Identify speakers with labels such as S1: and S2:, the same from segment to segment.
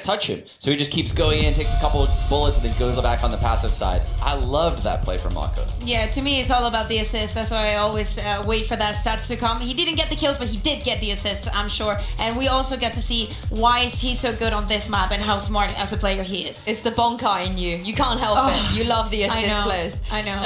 S1: touch him. So he just keeps going in, takes a couple of bullets, and then goes back on the passive side. I loved that play from Mako.
S2: Yeah, to me, it's all about the assist. That's why I always wait for that stats to come. He didn't get the kills, but he did get the assist, I'm sure. And we also get to see why is he so good on this map and how smart as a player he is.
S3: It's the bonkai in you. You can't help it. You love the assist players.
S2: I know.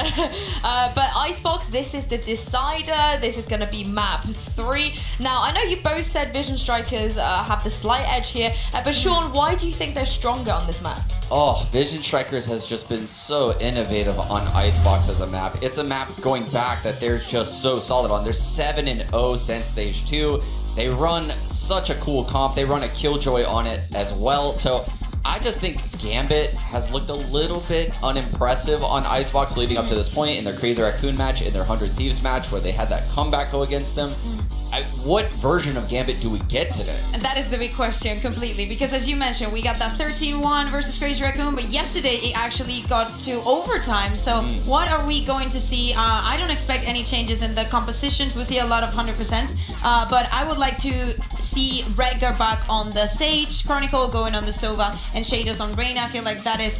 S3: But Icebox, this is the decider. This is going to be map 3. Now, I know you both said Vision Strikers have the slight edge here. But Sean, why do you think they're stronger on this map?
S1: Oh, Vision Strikers has just been so innovative on Icebox as a map. It's a map going back that they're just so solid on. They're 7-0 since stage 2. They run such a cool comp. They run a Killjoy on it as well. So I just think Gambit has looked a little bit unimpressive on Icebox leading up to this point in their Crazy Raccoon match, in their 100 Thieves match, where they had that comeback go against them. What version of Gambit do we get today?
S2: And that is the big question completely, because as you mentioned, we got that 13-1 versus Crazy Raccoon, but yesterday it actually got to overtime. So what are we going to see? I don't expect any changes in the compositions. We see a lot of 100%, but I would like to see Redgar back on the Sage, Chronicle going on the Sova, and Shadows on Reyna. I feel like that is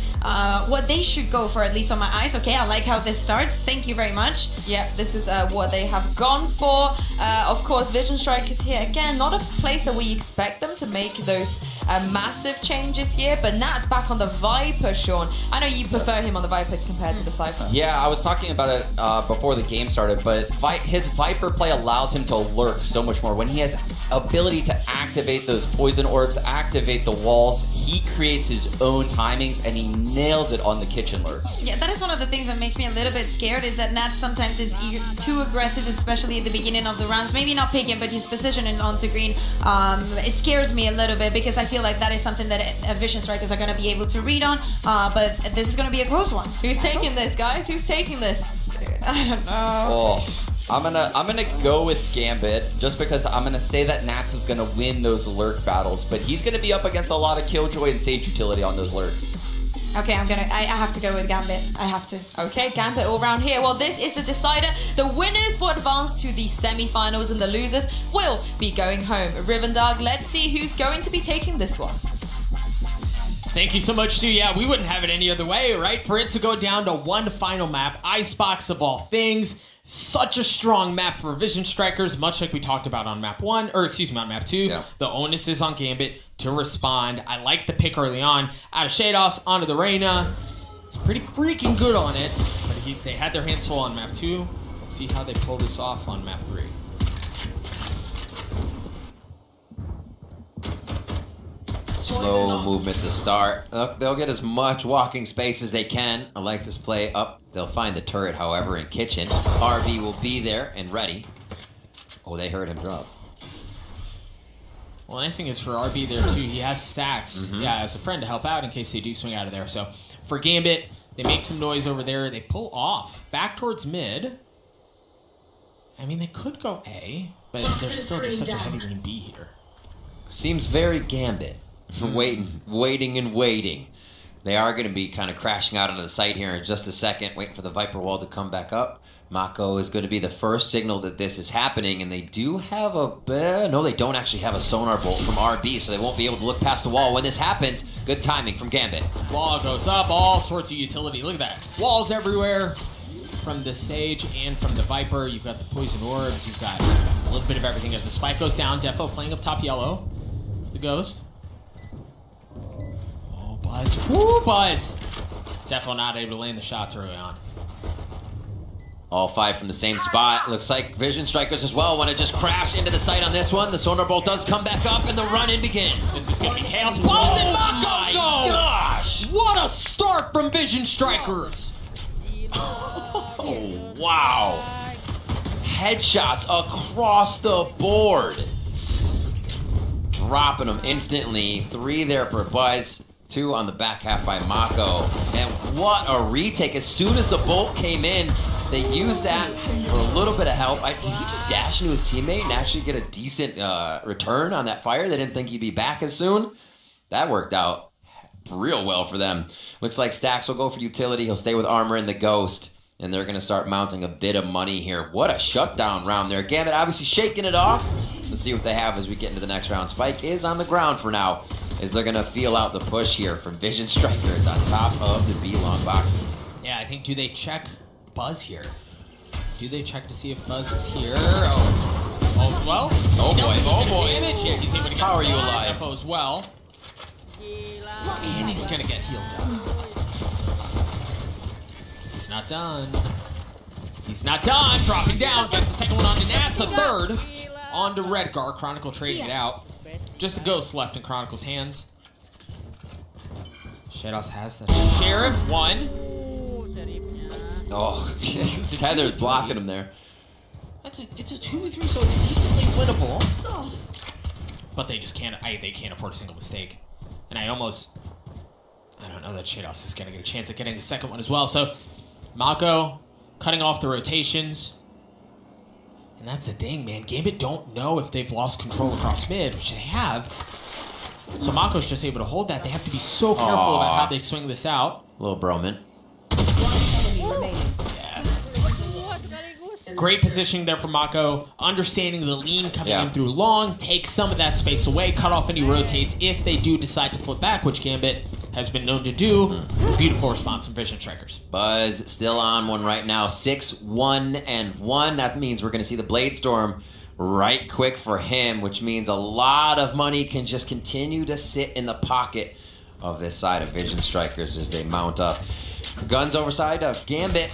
S2: what they should go for, at least on my eyes. Okay, I like how this starts. Thank you very much.
S3: Yeah, this is what they have gone for. Of course, Vision Strikers here again, not a place that we expect them to make those massive changes here, but Nat's back on the Viper, Sean. I know you prefer him on the Viper compared to the Cypher.
S1: Yeah, I was talking about it before the game started, but his Viper play allows him to lurk so much more. When he has ability to activate those poison orbs, activate the walls, he creates his own timings, and he nails it on the kitchen lurks.
S2: Yeah, that is one of the things that makes me a little bit scared, is that Nat sometimes is too aggressive, especially at the beginning of the rounds. Maybe not picking, but his positioning onto green. It scares me a little bit, because I feel like that is something that Vision Strikers are going to be able to read on, but this is going to be a close one.
S3: Who's taking this, guys? Who's taking this?
S2: I don't know.
S1: Oh, I'm gonna go with Gambit, just because I'm gonna say that Nats is gonna win those lurk battles, but he's gonna be up against a lot of Killjoy and Sage utility on those lurks.
S2: Okay, I have to go with Gambit. I have to.
S3: Okay, Gambit all round here. Well, this is the decider. The winners will advance to the semi-finals, and the losers will be going home. Rivendog, let's see who's going to be taking this one.
S4: Thank you so much, Stu. Yeah, we wouldn't have it any other way, right? For it to go down to one final map, Icebox of all things. Such a strong map for Vision Strikers, much like we talked about on map 1, or excuse me, on map 2. Yeah. The onus is on Gambit to respond. I like the pick early on. Out of Shados, onto the Reyna. It's pretty freaking good on it, but they had their hands full on map 2. Let's see how they pull this off on map 3.
S5: Slow movement to start. They'll get as much walking space as they can. I like this play up. They'll find the turret, however, in kitchen. RV will be there and ready. Oh, they heard him drop.
S4: Well, the nice thing is for RB there, too, he has stacks. Yeah, as a friend to help out in case they do swing out of there. So for Gambit, they make some noise over there. They pull off back towards mid. I mean, they could go A, but there's still just such a heavy lane B here.
S5: Seems very Gambit. Waiting and waiting. They are going to be kind of crashing out onto the site here in just a second, waiting for the Viper wall to come back up. Mako is going to be the first signal that this is happening, and they do have no, they don't actually have a sonar bolt from RB, so they won't be able to look past the wall when this happens. Good timing from Gambit.
S4: Wall goes up, all sorts of utility. Look at that. Walls everywhere from the Sage and from the Viper. You've got the poison orbs. You've got a little bit of everything as the spike goes down. Defo playing up top yellow with the Ghost. Buzz. Woo, Buzz! Definitely not able to land the shots early on.
S5: All 5 from the same spot. Looks like Vision Strikers as well want to just crash into the site on this one. The Sonar Bolt does come back up, and the run-in begins.
S4: This is going to be chaos. Oh my gosh! What a start from Vision Strikers!
S5: Oh, wow. Headshots across the board. Dropping them instantly. 3 there for Buzz. 2 on the back half by Mako. And what a retake. As soon as the bolt came in, they used that for a little bit of help. Did he just dash into his teammate and actually get a decent return on that fire? They didn't think he'd be back as soon. That worked out real well for them. Looks like Stax will go for utility. He'll stay with Armor and the Ghost. And they're going to start mounting a bit of money here. What a shutdown round there. Gambit obviously shaking it off. Let's see what they have as we get into the next round. Spike is on the ground for now. is they're going to feel out the push here from Vision Strikers on top of the B-long boxes.
S4: Yeah, I think, do they check Buzz here? Do they check to see if Buzz is here? Oh well.
S5: Oh boy, oh boy.
S4: Damage. Yeah, he's able to get
S5: How are you alive?
S4: Defo as well. And he's going to get healed up. He's not done. He's not done. Dropping down. Gets the second one onto Nats. A third onto Redgar. Chronicle trading it out. Just a ghost left in Chronicle's hands. Shadows has the Sheriff. One.
S5: Oh, Tether's blocking him there.
S4: It's a 2v3, so it's decently winnable. But they just can't. They can't afford a single mistake. And I don't know that Shadows is going to get a chance at getting the second one as well. So Mako cutting off the rotations. And that's the thing, man. Gambit don't know if they've lost control across mid, which they have. So Mako's just able to hold that. They have to be so careful about how they swing this out.
S5: Little Broman.
S4: Yeah. Great positioning there for Mako. Understanding the lean coming in through long. Take some of that space away. Cut off any rotates if they do decide to flip back, which Gambit has been known to do. Beautiful response from Vision Strikers.
S5: Buzz still on one right now. 6-1-1. That means we're going to see the Blade Storm right quick for him, which means a lot of money can just continue to sit in the pocket of this side of Vision Strikers as they mount up. Guns overside of Gambit.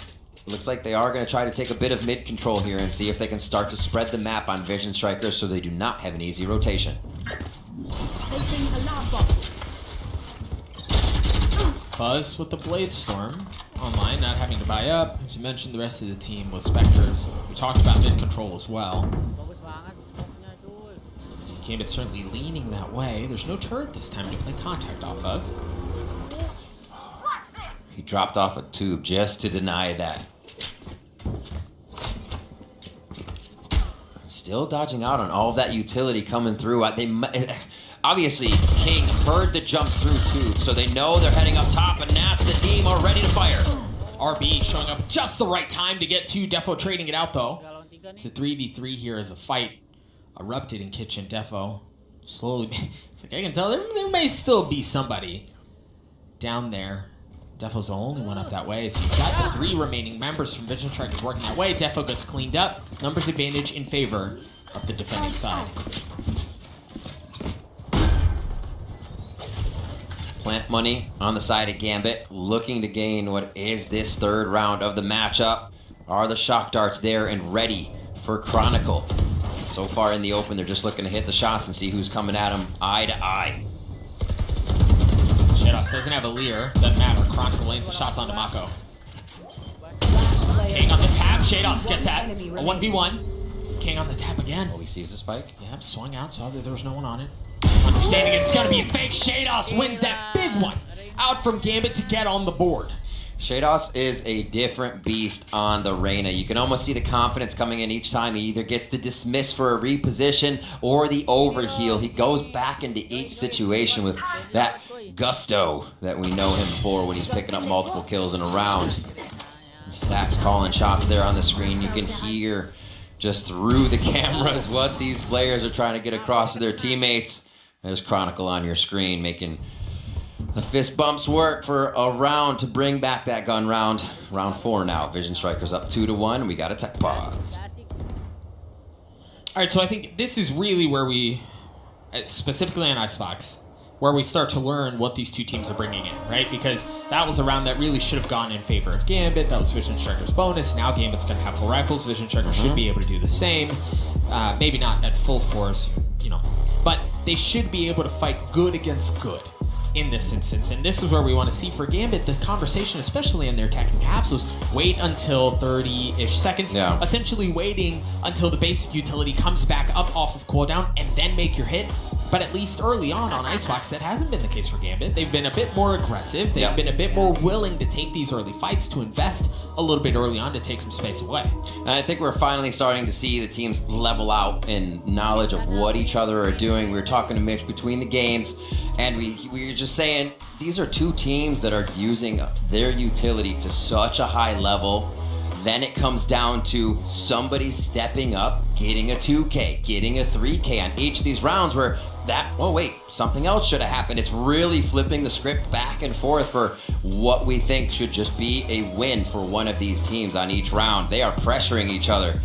S5: Looks like they are going to try to take a bit of mid control here and see if they can start to spread the map on Vision Strikers so they do not have an easy rotation.
S4: Buzz with the Blade Storm online, not having to buy up. As you mentioned, the rest of the team with Spectres. We talked about mid control as well. Gambit certainly leaning that way. There's no turret this time to play contact off of.
S5: He dropped off a tube just to deny that. Still dodging out on all of that utility coming through. Obviously, King heard the jump through tube, so they know they're heading up top, and Nats the team are ready to fire.
S4: RB showing up just the right time to get to Defo trading it out, though. It's a 3v3 here as a fight erupted in Kitchen. Defo slowly... It's like, I can tell there may still be somebody down there. Defo's the only one up that way, so you've got the 3 remaining members from Vision Strikers working that way. Defo gets cleaned up. Numbers advantage in favor of the defending side.
S5: Plant money on the side of Gambit, looking to gain what is this third round of the matchup. Are the shock darts there and ready for Chronicle? So far in the open, they're just looking to hit the shots and see who's coming at them eye to eye.
S4: Shadows doesn't have a leer. Doesn't matter. Chronicle lanes the shots onto Mako. King on the tap. Shadows gets at a 1v1. King on the tap again.
S5: Oh, he sees the spike.
S4: Yep, swung out, saw that there was no one on it. Understanding it's gonna be fake. Shadows wins that big one out from Gambit to get on the board.
S5: Shadows is a different beast on the Reyna. You can almost see the confidence coming in each time. He either gets the dismiss for a reposition or the overheal. He goes back into each situation with that gusto that we know him for when he's picking up multiple kills in a round. Stacks calling shots there on the screen. You can hear just through the cameras what these players are trying to get across to their teammates. There's Chronicle on your screen making the fist bumps work for a round to bring back that gun round. Round 4 now. Vision Strikers up 2-1. We got a tech pause.
S4: All right, so I think this is really where we, specifically on Icebox, where we start to learn what these two teams are bringing in, right? Because that was a round that really should have gone in favor of Gambit. That was Vision Strikers' bonus. Now Gambit's going to have full rifles. Vision Strikers should be able to do the same. Maybe not at full force, you know. But they should be able to fight good against good in this instance. And this is where we want to see for Gambit, this conversation, especially in their attacking halves, was wait until 30-ish seconds.
S5: Yeah.
S4: Essentially waiting until the basic utility comes back up off of cooldown and then make your hit. But at least early on Icebox, that hasn't been the case for Gambit. They've been a bit more aggressive. They've been a bit more willing to take these early fights, to invest a little bit early on to take some space away.
S5: And I think we're finally starting to see the teams level out in knowledge of what each other are doing. We were talking to Mitch between the games, and we were just saying these are two teams that are using their utility to such a high level. Then it comes down to somebody stepping up, getting a 2K, getting a 3K on each of these rounds where Oh wait, something else should have happened. It's really flipping the script back and forth for what we think should just be a win for one of these teams on each round. They are pressuring each other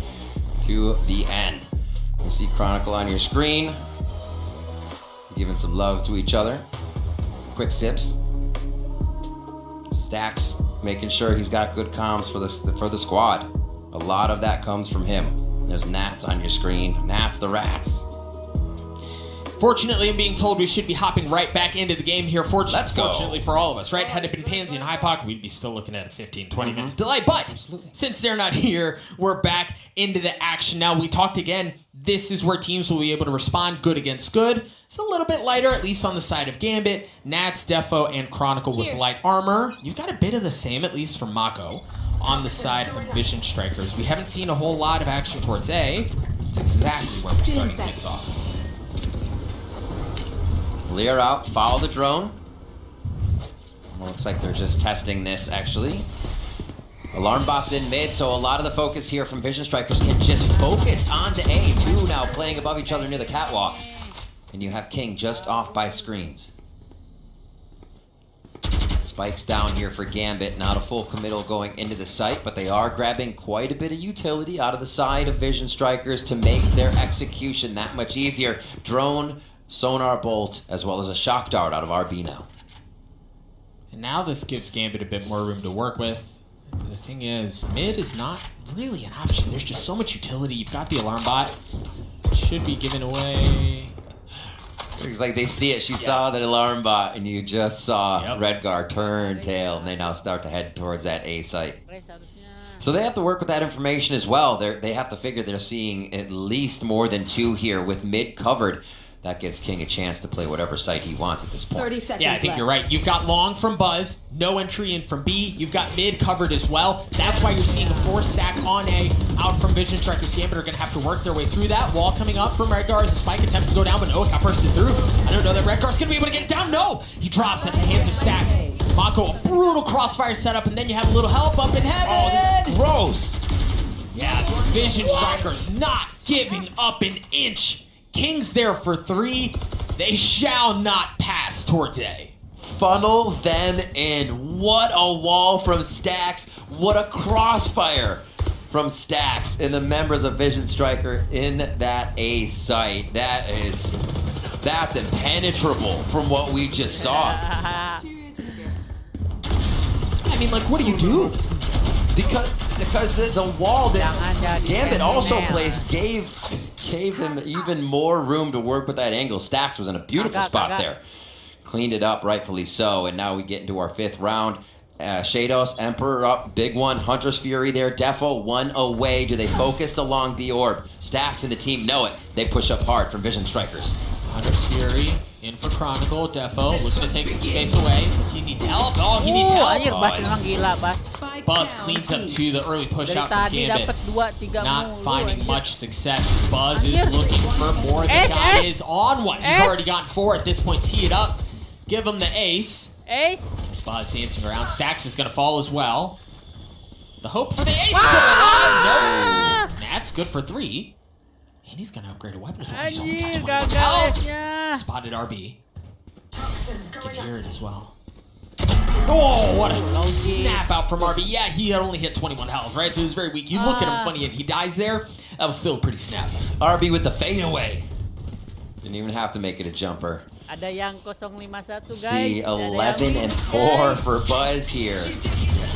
S5: to the end. You see Chronicle on your screen, giving some love to each other. Quick sips. Stacks making sure he's got good comms for the squad. A lot of that comes from him. There's Nats on your screen. Nats the Rats.
S4: Fortunately, I'm being told we should be hopping right back into the game here.
S5: Let's go.
S4: Fortunately for all of us, right? Had it been Pansy and Hypoc, we'd be still looking at a 15, 20-minute delay. But since they're not here, we're back into the action now. We talked again. This is where teams will be able to respond good against good. It's a little bit lighter, at least on the side of Gambit. Nats, Defo, and Chronicle with light armor. You've got a bit of the same, at least from Mako, on the side of Vision Strikers. We haven't seen a whole lot of action towards A. It's exactly where we're starting things off.
S5: Clear out, follow the drone. Looks like they're just testing this, actually. Alarm bot's in mid, so a lot of the focus here from Vision Strikers can just focus onto A. Two now playing above each other near the catwalk. And you have King just off by screens. Spikes down here for Gambit. Not a full committal going into the site, but they are grabbing quite a bit of utility out of the side of Vision Strikers to make their execution that much easier. Drone, sonar bolt, as well as a shock dart out of RB now.
S4: And now this gives Gambit a bit more room to work with. The thing is, mid is not really an option. There's just so much utility. You've got the alarm bot. Should be given away.
S5: Looks like they see it. She saw that alarm bot, and you just saw Redgar turn tail, and they now start to head towards that A site. So they have to work with that information as well. They have to figure they're seeing at least more than two here with mid covered. That gives King a chance to play whatever site he wants at this point.
S3: 30 seconds
S4: Yeah, I think you're right. You've got long from Buzz, no entry in from B. You've got mid covered as well. That's why you're seeing a 4-stack on A out from Vision Strikers. Gambit are going to have to work their way through that. Wall coming up from Redgar as the spike attempts to go down, but no, it got bursted through. I don't know that Redgar's going to be able to get it down. No! He drops at the hands of Stacks. Mako, a brutal crossfire setup, and then you have a little help up in heaven.
S5: Oh, this is gross.
S4: Yeah, Vision Strikers not giving up an inch. King's there for 3. They shall not pass towards A.
S5: Funnel them in. What a wall from Stacks. What a crossfire from Stacks and the members of Vision Striker in that A site. That's impenetrable from what we just saw.
S4: I mean, like, what do you do?
S5: Because the wall that Gambit also placed gave him even more room to work with that angle. Stacks was in a beautiful spot there. Cleaned it up, rightfully so, and now we get into our 5th round. Shados, Emperor up, big one. Hunter's Fury there. Defo, 1 away. Do they focus the long B orb? Stacks and the team know it. They push up hard from Vision Strikers.
S4: Hunter's Fury in for Chronicle. Defo looking to take some space away. He needs help. Oh, he needs help. Buzz cleans up to the early push out from Gambit. Not finding much success. Buzz is looking for more. The guy is on one. He's already gotten 4 at this point. Tee it up. Give him the ace. Buzz dancing around. Stacks is going to fall as well. The hope for the ace. No. That's good for 3. And he's going to upgrade a weapon as well. He's only got 21 health. Spotted RB. Can hear it as well. Oh, what a snap out from RB. Yeah, he had only hit 21 health, right? So he was very weak. You look at him funny and he dies there. That was still a pretty snap.
S5: RB with the fadeaway. Didn't even have to make it a jumper. See, 11 and 4 for Buzz here.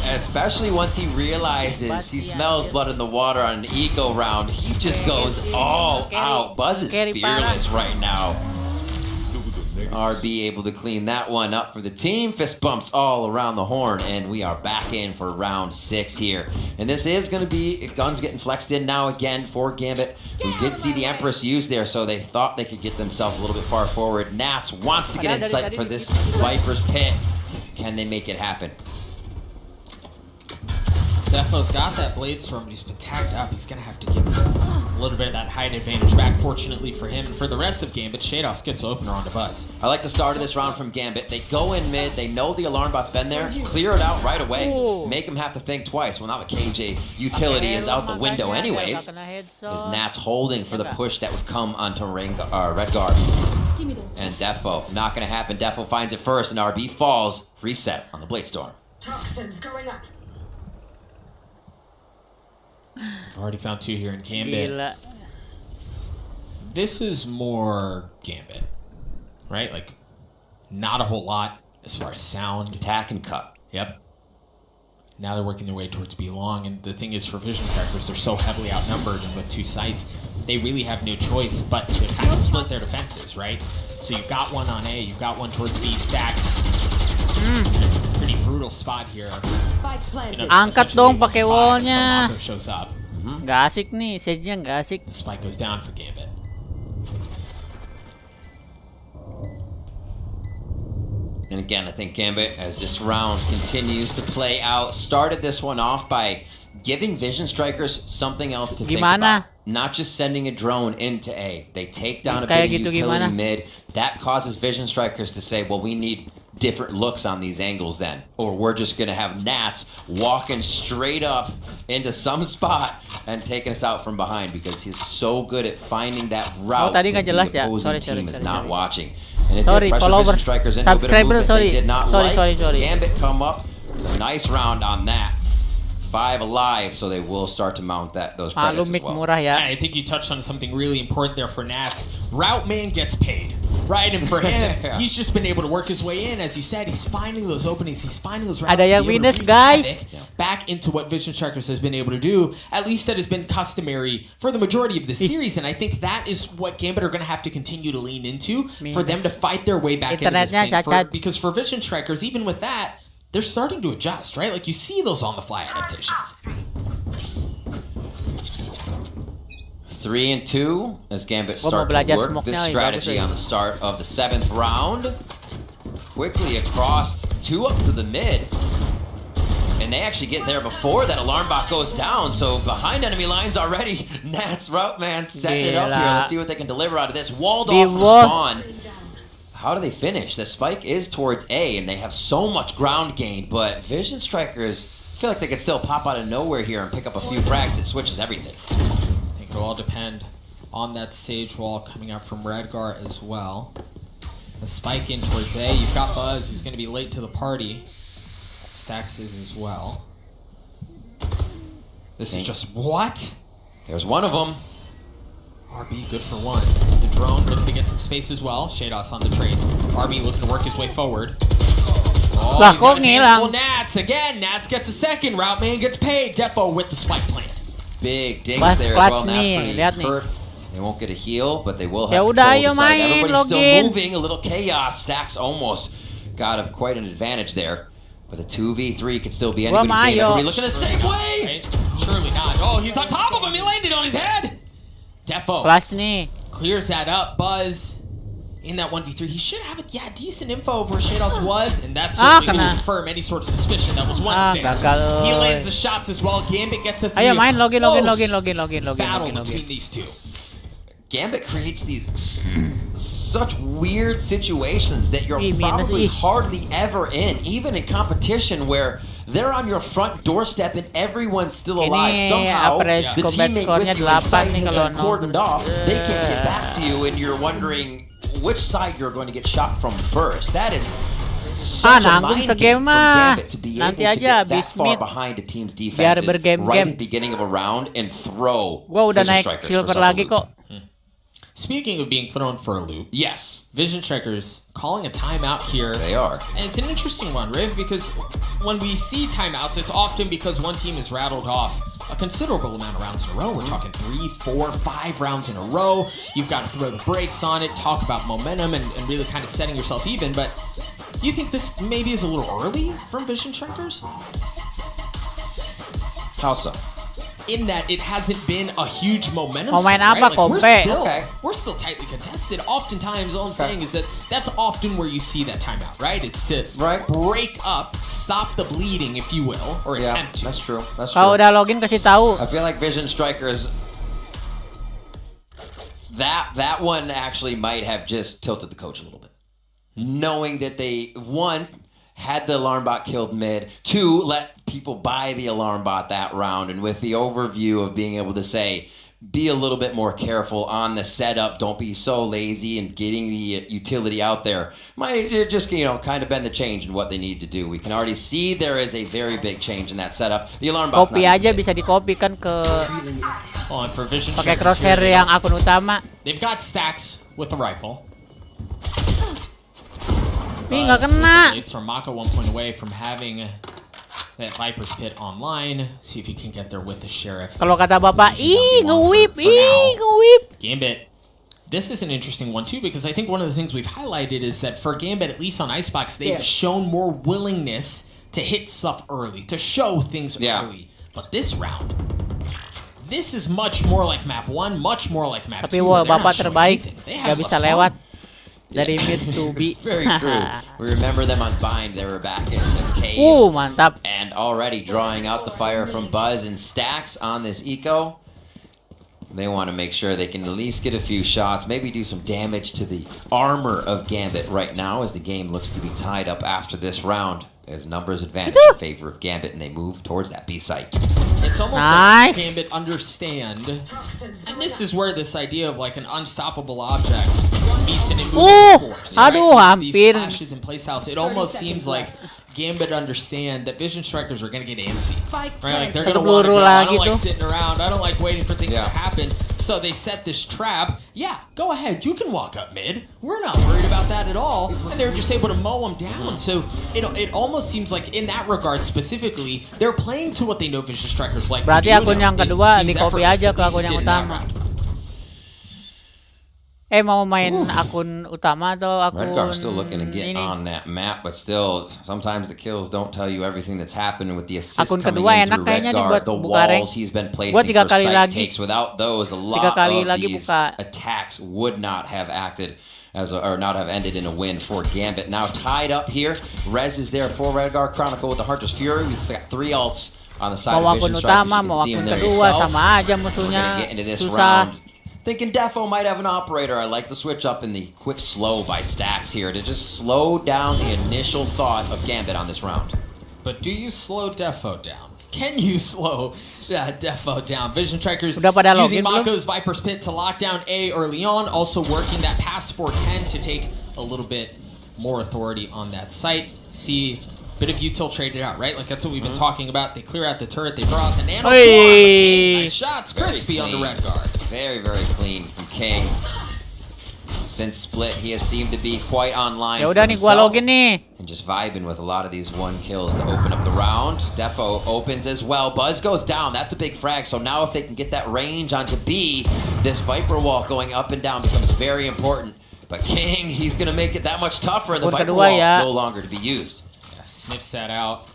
S5: Especially once he realizes he smells blood in the water on an eco round. He just goes all out. Buzz is fearless right now. RB able to clean that one up for the team. Fist bumps all around the horn, and we are back in for round 6 here. And this is going to be guns getting flexed in now again for Gambit. We did see the Empress use there, so they thought they could get themselves a little bit far forward. Nats wants to get in sight for this Viper's Pit. Can they make it happen?
S4: Defo's got that blade storm, but he's been tagged up. He's going to have to give a little bit of that height advantage back, fortunately for him. And for the rest of Gambit, Shados gets opener onto Buzz.
S5: I like the start of this round from Gambit. They go in mid. They know the alarm bot's been there. Clear it out right away. Make them have to think twice. Well, now the KJ utility is out the window anyways. As Nats holding for the push that would come onto Redgar. And Defo, not going to happen. Defo finds it first, and RB falls. Reset on the Blade Storm.
S6: Toxins going up.
S4: I've already found 2 here in Gambit.
S7: Gila.
S4: This is more Gambit, right? Like, not a whole lot as far as sound.
S5: Attack and cut.
S4: Yep. Now they're working their way towards B-Long, and the thing is, for Vision Strikers, they're so heavily outnumbered, and with 2 sites, they really have no choice but to kind of split their defenses, right? So you've got one on A, you've got one towards B, stacks. Pretty brutal spot here.
S7: Angkat dong pakai wallnya.
S4: Mako shows up.
S7: Gak asik nih, Sage-nya gak asik.
S4: The spike goes down for Gambit.
S5: And again, I think Gambit, as this round continues to play out, started this one off by giving Vision Strikers something else to think about. Not just sending a drone into A. They take down a bit of utility mid. That causes Vision Strikers to say, well, we need different looks on these angles then. Or we're just going to have Nats walking straight up into some spot and taking us out from behind because he's so good at finding that route
S7: tadi
S5: that
S7: nggak jelas
S5: the
S7: ya.
S5: opposing
S7: Sorry,
S5: team is
S7: sorry,
S5: not
S7: sorry.
S5: watching. And it
S7: Sorry,
S5: did pressure
S7: followers,
S5: Vision Strikers into a bit of
S7: subscribers,
S5: movement
S7: sorry.
S5: they did not
S7: Sorry,
S5: like.
S7: sorry.
S5: Gambit come up with a nice round on that. 5 alive, so they will start to mount those credits as well.
S7: Murah ya.
S4: I think you touched on something really important there for Nats. Route Man gets paid, right? And for him, he's just been able to work his way in. As you said, he's finding those openings. He's finding those routes.
S7: Ada yang minus, guys.
S4: Back into what Vision Strikers has been able to do. At least that has been customary for the majority of the series. And I think that is what Gambit are going to have to continue to lean into for them to fight their way back into this thing. Because for Vision Strikers, even with that, they're starting to adjust, right? Like, you see those on-the-fly adaptations.
S5: 3 and 2 as Gambit start to work this strategy on the start of the 7th round. Quickly across, 2 up to the mid. And they actually get there before that alarm bot goes down. So behind enemy lines already, Nats Route Man setting it up here. Let's see what they can deliver out of this. Walled off respawn. How do they finish? The spike is towards A, and they have so much ground gain, but Vision Strikers feel like they could still pop out of nowhere here and pick up a few frags that switches everything.
S4: I think it'll all depend on that Sage wall coming up from Redgar as well. The spike in towards A. You've got Buzz, who's going to be late to the party. Stax is as well. This is just what?
S5: There's one of them.
S4: RB good for 1. The drone looking to get some space as well. Shados on the trade. RB looking to work his way forward. Oh,
S7: Lah,
S4: he's got
S7: kok
S4: his hands full.
S7: ngilang?
S4: Nats again. Nats gets a second. Route Man gets paid. Defo with the spike plant.
S5: Big dings
S7: Plus,
S5: there
S7: plus
S5: as well. Nats
S7: nih,
S5: pretty
S7: lihat nih.
S5: hurt. They won't get a heal, but they will have
S7: Ya
S5: control
S7: udah,
S5: of
S7: ayo
S5: the site.
S7: main,
S5: Everybody's still
S7: login.
S5: moving. A little chaos. Stacks almost got quite an advantage there. But a 2v3 could still be anybody's game.
S7: mayo.
S5: Everybody looking to segue.
S4: Right? Surely not. Oh, he's on top of him. He landed on his head. Defo
S7: Flash nih.
S4: clears that up. Buzz in that 1v3. He should have decent info of where Shados was, and that's certainly
S7: kena.
S4: will confirm any sort of suspicion that was one stand.
S7: gagal.
S4: He lands the shots as well. Gambit gets a 3.
S7: Ayo main, login.
S4: Battle between these two.
S5: Gambit creates these such weird situations that you're
S7: Ih, minus,
S5: probably
S7: ih.
S5: hardly ever in, even in competition where they're on your front doorstep and everyone's still alive.
S7: Ini
S5: Somehow,
S7: average
S5: the
S7: combat
S5: teammate
S7: score-nya
S5: with you in
S7: 8
S5: sight
S7: nih
S5: has
S7: kalau
S5: been
S7: no.
S5: cordoned off. They can't get back to you, and you're wondering which side you're going to get shot from first. That is such a
S7: nanggung
S5: mind
S7: segame
S5: game from
S7: mah.
S5: Gambit to be
S7: Nanti
S5: able to
S7: aja
S5: get that
S7: abis
S5: far
S7: mid.
S5: behind a team's
S7: Biar
S5: defenses
S7: bergame-game.
S5: right at the beginning of a round and throw
S7: Gua udah
S5: Vision
S7: naik
S5: Strikers for
S7: silver
S5: such a
S7: lagi
S5: loop.
S7: kok.
S4: Speaking of being thrown for a loop,
S5: Yes,
S4: Vision Strikers calling a timeout here.
S5: they are.
S4: And it's an interesting one, Riv, because when we see timeouts, it's often because one team has rattled off a considerable amount of rounds in a row. We're talking 3, 4, 5 rounds in a row. You've got to throw the brakes on it, talk about momentum, and really kind of setting yourself even. But do you think this maybe is a little early from Vision Strikers?
S5: How so?
S4: In that it hasn't been a huge momentum
S7: Mau main
S4: swing,
S7: apa,
S4: right?
S7: Kompe?
S4: We're still tightly contested. Oftentimes, all I'm saying is that's often where you see that timeout, right? It's to break up, stop the bleeding, if you will, or
S5: Yeah,
S4: attempt to.
S5: that's true. That's
S7: Kalau
S5: true.
S7: udah login kasih tahu.
S5: I feel like Vision Strikers, that one actually might have just tilted the coach a little bit. Knowing that they, 1, had the alarm bot killed mid, 2, let people buy the alarm bot that round, and with the overview of being able to say, be a little bit more careful on the setup. Don't be so lazy and getting the utility out there. Might just, kind of been the change in what they need to do. We can already see there is a very big change in that setup. The alarm bot's
S7: Copy
S5: not
S7: aja
S5: even
S7: bisa di-copy kan ke
S4: On for Vision
S7: pakai
S4: Strikers
S7: crosshair
S4: here.
S7: yang akun utama.
S4: They've got stacks with the rifle.
S7: Ih, nggak kena.
S4: So Mako 1 point away from having that Viper's Pit online. See if you can get there with the Sheriff.
S7: Kalau kata bapak,
S4: Position down
S7: nge-whip,
S4: for now.
S7: nge-whip.
S4: Gambit. This is an interesting one too, because I think one of the things we've highlighted is that for Gambit, at least on Icebox, they've shown more willingness to hit stuff early, to show things early. But this round, this is much more like map 1, much more like map 2.
S7: Tapi wah,
S4: where they're not
S7: bapak
S4: showing
S7: terbaik,
S4: anything. They
S7: nggak
S4: have
S7: bisa
S4: less
S7: lewat
S4: fun.
S7: dari mid to B.
S5: It's very true. We remember them on Bind. They were back in the cave.
S7: Mantap.
S5: And already drawing out the fire from Buzz and Stacks on this eco. They want to make sure they can at least get a few shots, maybe do some damage to the armor of Gambit right now as the game looks to be tied up after this round. As numbers advantage in favor of Gambit and they move towards that B site.
S4: It's almost
S7: Nice.
S4: like Gambit understand, and this is where this idea of like an unstoppable object meets an immovable force.
S7: Aduh,
S4: These
S7: hampir.
S4: flashes and playstyles, it almost seems like Gambit understand that Vision Strikers are gonna get antsy, right? Like they're gonna want to go. I don't like sitting around. I don't like waiting for things to happen. So they set this trap. Yeah, go ahead. You can walk up mid. We're not worried about that at all. And they're just able to mow them down. So it almost seems like in that regard specifically, they're playing to what they know Vision Strikers like
S7: Berarti
S4: to do.
S7: akun yang
S4: It
S7: kedua
S4: seems
S7: di-copy
S4: effortless,
S7: aja
S4: at
S7: ke
S4: least
S7: akun
S4: it
S7: yang
S4: did in that
S7: utama.
S4: round.
S7: Mau main akun utama atau akun
S5: Redgar's still looking to get
S7: ini?
S5: on that map, but still, sometimes the kills don't tell you everything that's happened with the assist
S7: Akun
S5: coming
S7: kedua
S5: in
S7: enak
S5: through
S7: kayaknya nih
S5: Redgar.
S7: buat
S5: The
S7: buka rank.
S5: walls he's been
S7: Gua
S5: placing
S7: 3
S5: for
S7: kali
S5: site
S7: lagi.
S5: takes. Without those, a lot
S7: 3 kali
S5: of
S7: lagi
S5: these
S7: buka.
S5: attacks would not have acted or not have ended in a win for Gambit. Now tied up here, Rez is there for Redgar Chronicle with the Hunter's Fury. We've still got 3 ults on the side
S7: Mau
S5: of
S7: akun
S5: Vision Strikers.
S7: utama,
S5: You
S7: mau
S5: can see him
S7: akun
S5: there
S7: kedua,
S5: yourself.
S7: sama aja
S5: We're
S7: musuhnya.
S5: gonna get into this
S7: Susah.
S5: round. Thinking Defo might have an operator. I like the switch up in the quick slow by Stacks here to just slow down the initial thought of Gambit on this round.
S4: But do you slow Defo down? Can you slow Defo down? Vision Strikers
S7: Udah pada
S4: using
S7: login belum?
S4: Mako's Viper's Pit to lock down A early on, also working that pass 410 to take a little bit more authority on that site. See, bit of util traded out, right? Like that's what we've been talking about. They clear out the turret, they draw out the nano.
S7: Hey.
S4: Nice shots,
S5: Very
S4: crispy on the
S5: clean.
S4: red guard.
S5: Very, very clean from King. Since Split, he has seemed to be quite online
S7: Ya
S5: for
S7: udah nih gua
S5: himself
S7: login nih.
S5: and just vibing with a lot of these 1 kills to open up the round. Defo opens as well. Buzz goes down. That's a big frag. So now if they can get that range onto B, this Viper wall going up and down becomes very important. But King, he's going to make it that much tougher, and the
S7: Akun
S5: Viper
S7: kedua
S5: wall
S7: ya.
S5: no longer to be used.
S4: Yeah, sniffs that out.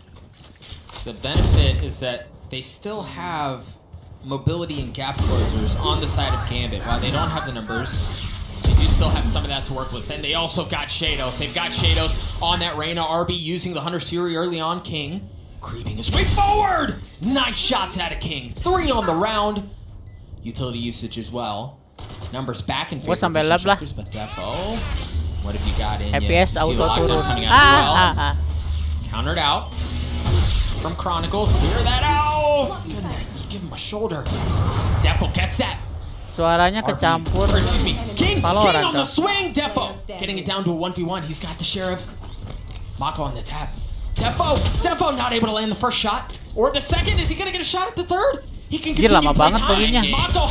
S4: The benefit is that they still have mobility and gap closers on the side of Gambit. While they don't have the numbers, they do still have some of that to work with. And they also have got Shados. They've got Shados on that Reyna. RB using the Hunter's Fury early on. King creeping his way forward. Nice shots out of King. 3 on the round. Utility usage as well. Numbers back in favor
S7: Gua sampai
S4: of
S7: lab lah.
S4: Strikers, but Defo, what have you got in you?
S7: FPS
S4: See
S7: auto
S4: lockdown
S7: turun.
S4: coming out as well.
S7: Ah.
S4: Countered out from Chronicles. Clear that out. Good night. Give him a shoulder. Defo gets that.
S7: Suaranya kecampur.
S4: Or, excuse me. King
S7: Valorant
S4: on the
S7: dong.
S4: swing. Defo getting it down to a 1v1. He's got the Sheriff. Mako on the tap. Defo not able to land the first shot or the second. Is he gonna get a shot at the third? He can
S7: Anjir,
S4: continue
S7: lama
S4: to play
S7: banget
S4: time.
S7: baginya.
S4: Mako